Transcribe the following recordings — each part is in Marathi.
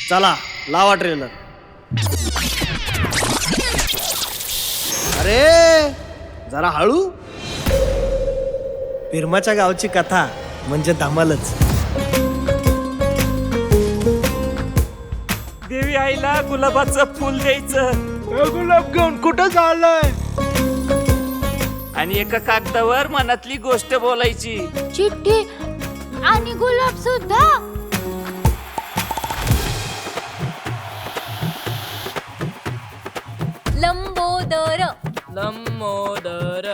चला लावा ट्रेलर. अरे जरा हळू. पिरमाच्या गावची कथा म्हणजे धमालच. देवी आईला गुलाबाचं फुल द्यायचं. गुलाब घेऊन कुठं चाललंय? आणि एका कागदावर मनातली गोष्ट बोलायची. चिठ्ठी आणि गुलाब सुद्धा. लंबोदर लंबोदर.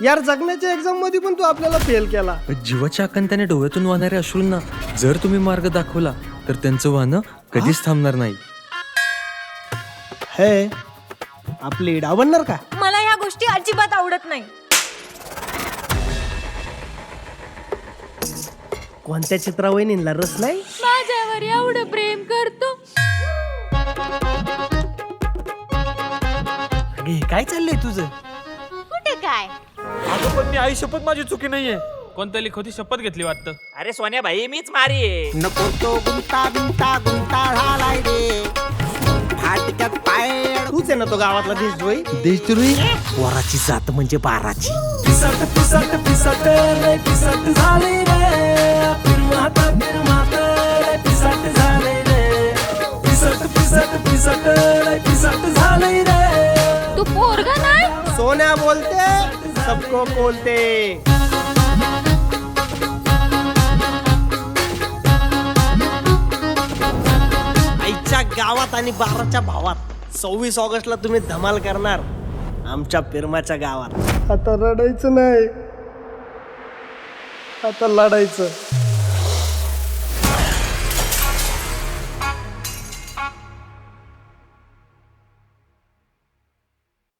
यार जगण्याच्या एक्झाम मध्ये पण तू आपल्याला फेल केला. जीवाच्या आकांताने डोळ्यातून वाहणाऱ्या अश्रूंना जर तुम्ही मार्ग दाखवला तर त्यांचं वाहनं कधीच थांबणार नाही. हे आपली डाव बनणार का? मला ह्या गोष्टी अजिबात आवडत नाही. कोणत्या चित्रावहिनींना रस नाही? माझ्यावर एवढं प्रेम करतो. अगे काय चाललंय तुझं? कुठे काय? अगं पण मी आई शपथ माझी चुकी नाहीये. कोणत्या लिखोती शपथ घेतली वाटतं. अरे सोन्या भाई मीच मारी आहे. नको तो गुंता गुंता गुंता झालाय रे. फाटक्यात पाय तूच आहे ना तो गावातला देशद्रोही. देशद्रोही वराची जात म्हणजे बाराची. पिसट पिसट पिसट रे पिसट झाले रे. पिरमाता पिरमाता रे पिसट झाले रे. पिसट पिसट पिसट रे पिसट झाले रे. तू पोरगा नाही? सोन्या बोलते सबको बोलते. आईच्या गावात आणि 12च्या भावात 26 ऑगस्टला तुम्ही धमाल करणार आमच्या पिरमाच्या गावात. आता रडायचं नाही, आता लढायचं.